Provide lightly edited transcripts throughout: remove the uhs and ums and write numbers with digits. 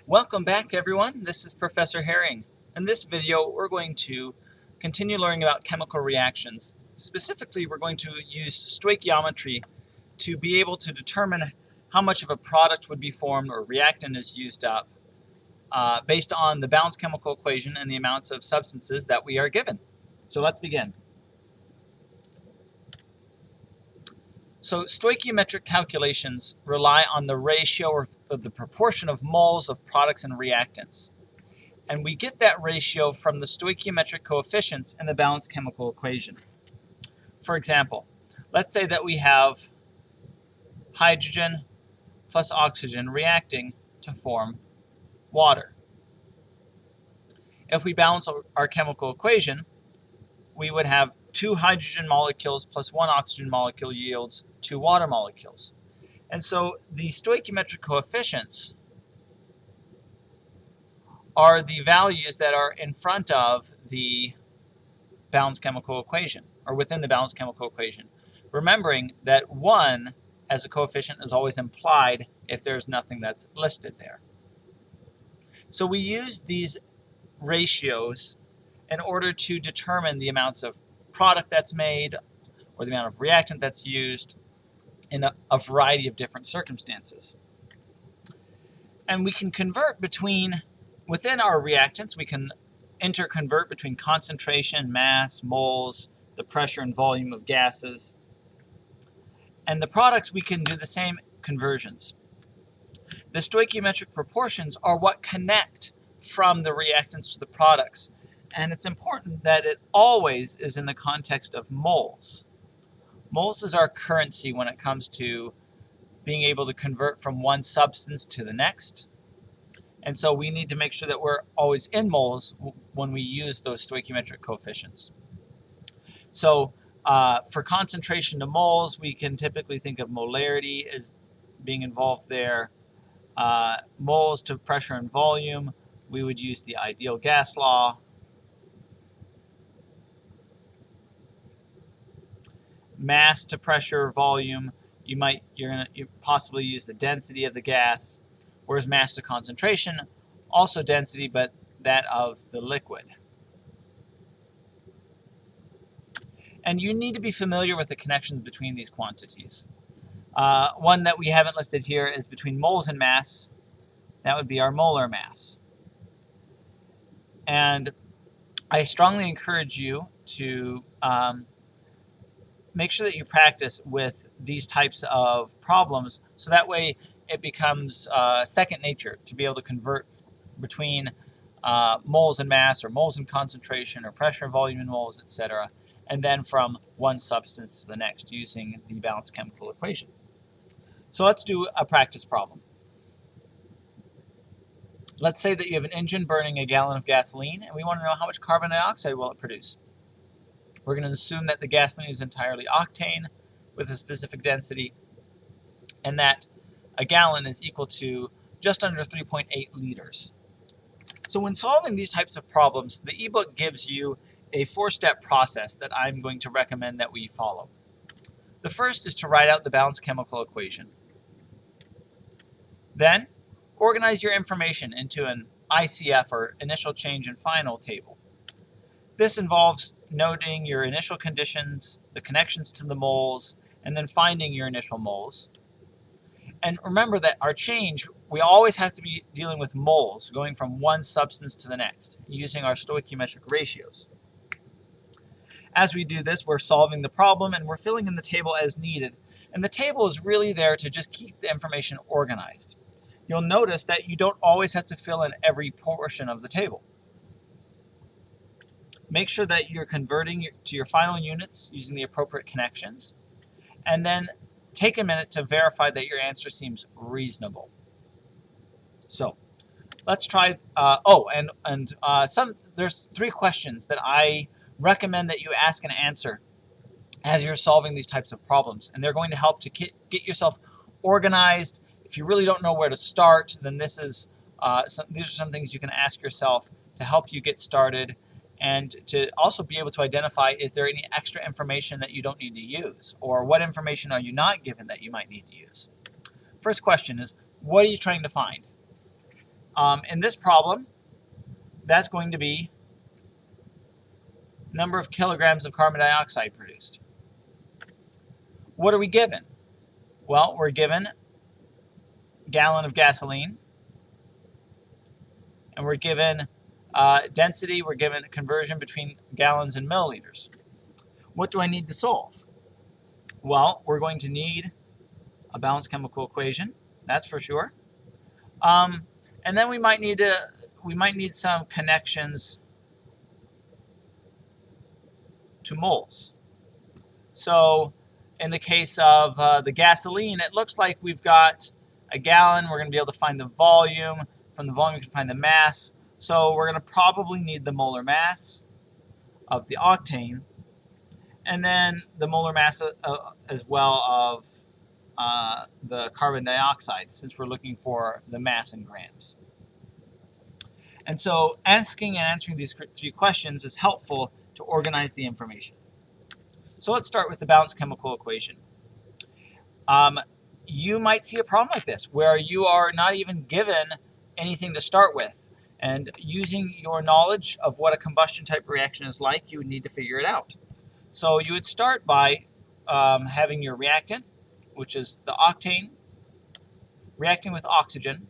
Welcome back, everyone. This is Professor Herring. In this video, we're going to continue learning about chemical reactions. Specifically, we're going to use stoichiometry to be able to determine how much of a product would be formed or reactant is used up based on the balanced chemical equation and the amounts of substances that we are given. So let's begin. So stoichiometric calculations rely on the ratio or the proportion of moles of products and reactants. And we get that ratio from the stoichiometric coefficients in the balanced chemical equation. For example, let's say that we have hydrogen plus oxygen reacting to form water. If we balance our chemical equation, we would have 2 hydrogen molecules plus 1 oxygen molecule yields 2 water molecules. And so the stoichiometric coefficients are the values that are in front of the balanced chemical equation, or within the balanced chemical equation. Remembering that 1 as a coefficient is always implied if there's nothing that's listed there. So we use these ratios in order to determine the amounts of product that's made or the amount of reactant that's used in a variety of different circumstances. And we can convert within our reactants, we can interconvert between concentration, mass, moles, the pressure and volume of gases. And the products, we can do the same conversions. The stoichiometric proportions are what connect from the reactants to the products. And it's important that it always is in the context of moles. Moles is our currency when it comes to being able to convert from one substance to the next. And so we need to make sure that we're always in moles when we use those stoichiometric coefficients. So for concentration to moles, we can typically think of molarity as being involved there. Moles to pressure and volume, we would use the ideal gas law. Mass to pressure, volume, you're gonna possibly use the density of the gas, whereas mass to concentration, also density, but that of the liquid. And you need to be familiar with the connections between these quantities. One that we haven't listed here is between moles and mass. That would be our molar mass. And I strongly encourage you to make sure that you practice with these types of problems so that way it becomes second nature to be able to convert between moles and mass, or moles and concentration, or pressure and volume in moles, etc., and then from one substance to the next using the balanced chemical equation. So let's do a practice problem. Let's say that you have an engine burning a gallon of gasoline, and we want to know how much carbon dioxide will it produce. We're going to assume that the gasoline is entirely octane with a specific density, and that a gallon is equal to just under 3.8 liters. So when solving these types of problems, the ebook gives you a 4-step process that I'm going to recommend that we follow. The first is to write out the balanced chemical equation. Then, organize your information into an ICF, or initial change and final table. This involves noting your initial conditions, the connections to the moles, and then finding your initial moles. And remember that our change, we always have to be dealing with moles, going from one substance to the next, using our stoichiometric ratios. As we do this, we're solving the problem and we're filling in the table as needed. And the table is really there to just keep the information organized. You'll notice that you don't always have to fill in every portion of the table. Make sure that you're converting to your final units using the appropriate connections, and then take a minute to verify that your answer seems reasonable. So let's try, there's 3 questions that I recommend that you ask and answer as you're solving these types of problems, and they're going to help to get yourself organized. If you really don't know where to start, then these are some things you can ask yourself to help you get started, and to also be able to identify, is there any extra information that you don't need to use, or what information are you not given that you might need to use. First question is, what are you trying to find? In this problem, that's going to be number of kilograms of carbon dioxide produced. What are we given? Well, we're given a gallon of gasoline, and we're given density, we're given a conversion between gallons and milliliters. What do I need to solve? Well, we're going to need a balanced chemical equation, that's for sure. And then we might need some connections to moles. So in the case of the gasoline, it looks like we've got a gallon. We're going to be able to find the volume. From the volume, we can find the mass. So we're going to probably need the molar mass of the octane, and then the molar mass as well of the carbon dioxide, since we're looking for the mass in grams. And so asking and answering these 3 questions is helpful to organize the information. So let's start with the balanced chemical equation. You might see a problem like this, where you are not even given anything to start with. And using your knowledge of what a combustion type reaction is like, you would need to figure it out. So you would start by having your reactant, which is the octane, reacting with oxygen.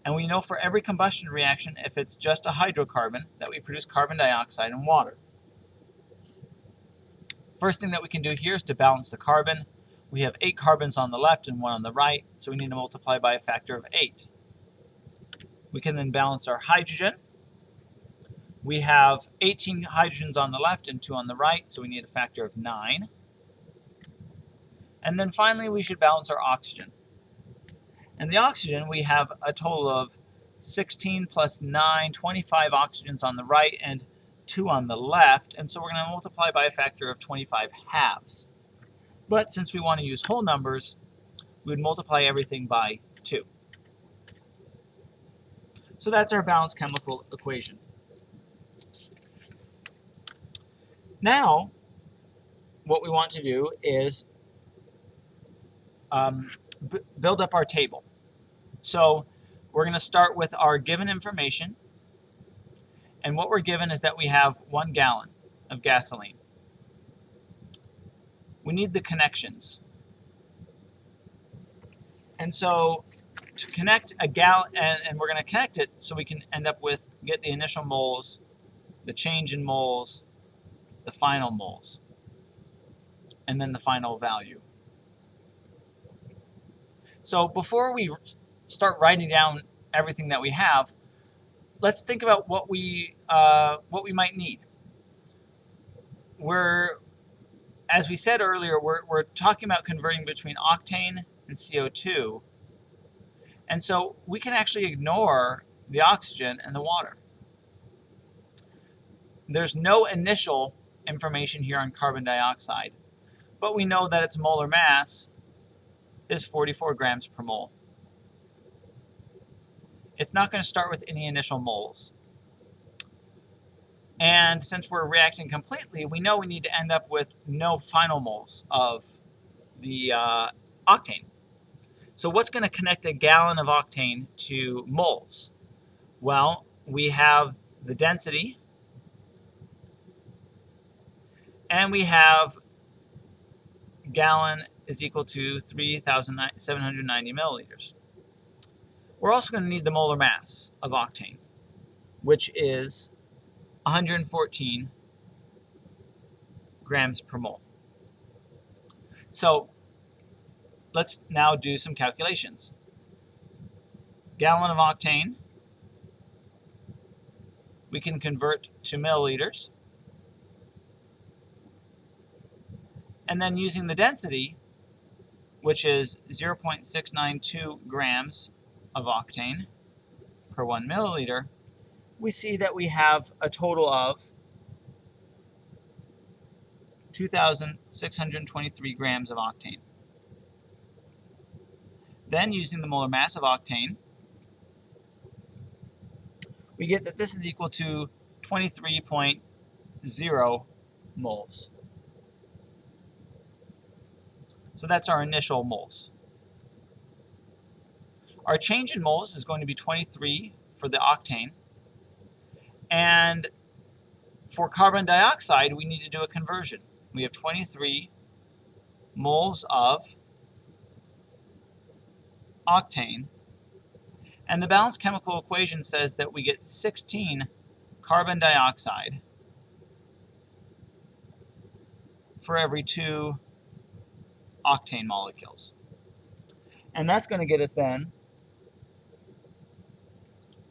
And we know for every combustion reaction, if it's just a hydrocarbon, that we produce carbon dioxide and water. First thing that we can do here is to balance the carbon. We have 8 carbons on the left and 1 on the right, so we need to multiply by a factor of 8. We can then balance our hydrogen. We have 18 hydrogens on the left and 2 on the right, so we need a factor of 9. And then finally, we should balance our oxygen. And the oxygen, we have a total of 16 plus 9, 25 oxygens on the right and 2 on the left, and so we're going to multiply by a factor of 25 halves. But since we want to use whole numbers, we would multiply everything by 2. So that's our balanced chemical equation. Now, what we want to do is build up our table. So we're going to start with our given information. And what we're given is that we have 1 gallon of gasoline. We need the connections. And so to connect a gallon, and we're going to connect it so we can end up with, get the initial moles, the change in moles, the final moles, and then the final value. So before we start writing down everything that we have, let's think about what we might need. As we said earlier, we're talking about converting between octane and CO2, and so we can actually ignore the oxygen and the water. There's no initial information here on carbon dioxide, but we know that its molar mass is 44 grams per mole. It's not going to start with any initial moles. And since we're reacting completely, we know we need to end up with no final moles of the octane. So what's going to connect a gallon of octane to moles? Well, we have the density, and we have gallon is equal to 3,790 milliliters. We're also going to need the molar mass of octane, which is 114 grams per mole. So let's now do some calculations. Gallon of octane, we can convert to milliliters. And then using the density, which is 0.692 grams of octane per 1 milliliter, we see that we have a total of 2,623 grams of octane. Then, using the molar mass of octane, we get that this is equal to 23.0 moles. So that's our initial moles. Our change in moles is going to be 23 for for the octane. And for carbon dioxide, we need to do a conversion. We have 23 moles of octane. And the balanced chemical equation says that we get 16 carbon dioxide for every 2 octane molecules. And that's going to get us then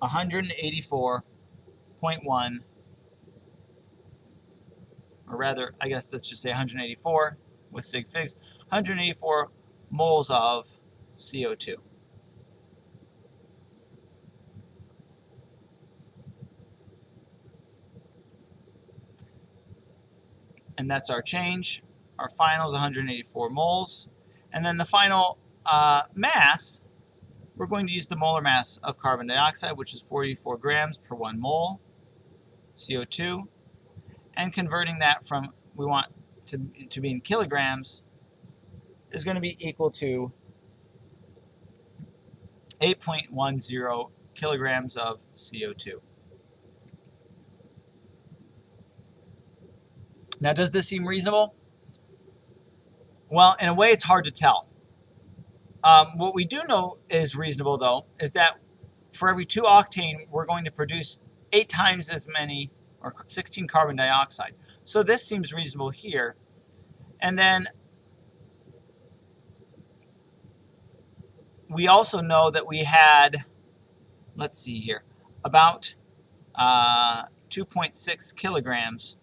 184.1, or rather, I guess let's just say 184 with sig figs, 184 moles of CO2. And that's our change. Our final is 184 moles. And then the final mass, we're going to use the molar mass of carbon dioxide, which is 44 grams per 1 mole CO2. And converting that from, we want to be in kilograms, is going to be equal to 8.10 kilograms of CO2. Now, does this seem reasonable? Well, in a way, it's hard to tell. What we do know is reasonable, though, is that for every 2 octane, we're going to produce 8 times as many, or 16 carbon dioxide. So this seems reasonable here. And then we also know that we had, let's see here, about 2.6 kilograms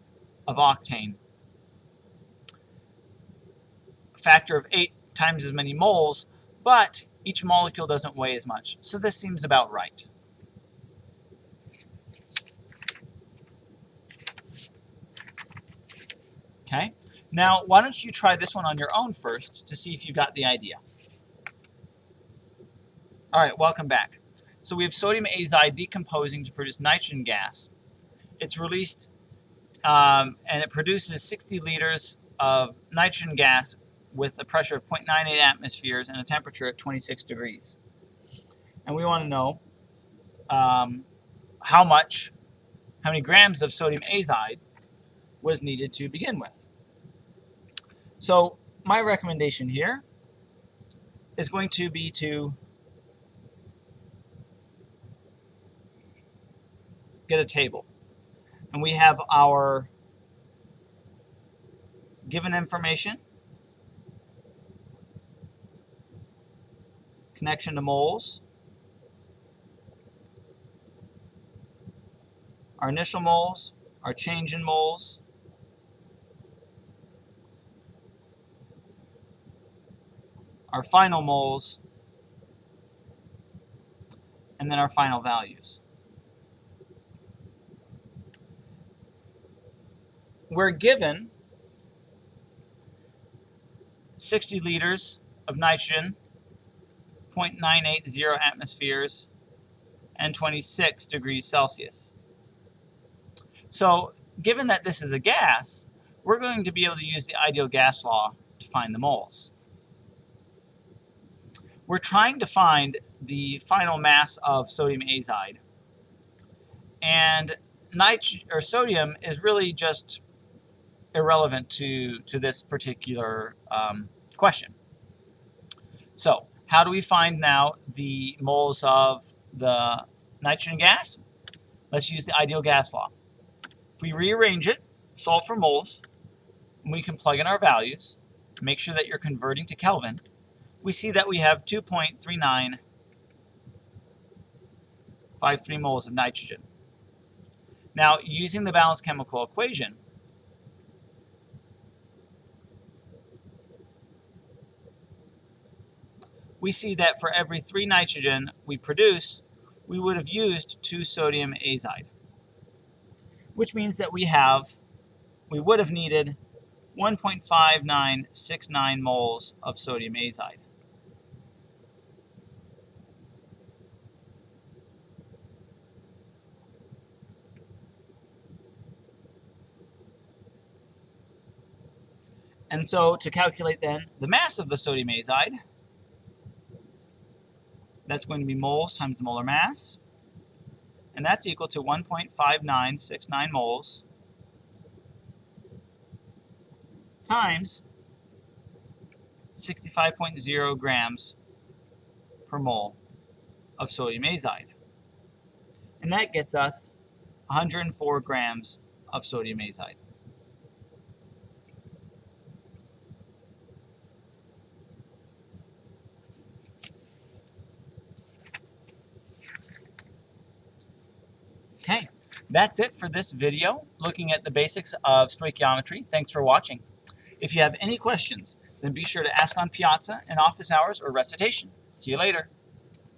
of octane. A factor of 8 times as many moles, but each molecule doesn't weigh as much. So this seems about right. Okay, now why don't you try this one on your own first to see if you got the idea. All right, welcome back. So we have sodium azide decomposing to produce nitrogen gas. It's released and it produces 60 liters of nitrogen gas with a pressure of 0.98 atmospheres and a temperature at 26 degrees. And we want to know how many grams of sodium azide was needed to begin with. So my recommendation here is going to be to get a table. And we have our given information, connection to moles, our initial moles, our change in moles, our final moles, and then our final values. We're given 60 liters of nitrogen, 0.980 atmospheres, and 26 degrees Celsius. So, given that this is a gas, we're going to be able to use the ideal gas law to find the moles. We're trying to find the final mass of sodium azide. And sodium is really just irrelevant to this particular question. So, how do we find now the moles of the nitrogen gas? Let's use the ideal gas law. If we rearrange it, solve for moles, and we can plug in our values, make sure that you're converting to Kelvin, we see that we have 2.3953 moles of nitrogen. Now, using the balanced chemical equation, we see that for every 3 nitrogen we produce, we would have used 2 sodium azide, which means that we would have needed 1.5969 moles of sodium azide. And so to calculate then the mass of the sodium azide, that's going to be moles times the molar mass. and that's equal to 1.5969 moles times 65.0 grams per mole of sodium azide. And that gets us 104 grams of sodium azide. Okay, that's it for this video, looking at the basics of stoichiometry. Thanks for watching. If you have any questions, then be sure to ask on Piazza in office hours or recitation. See you later.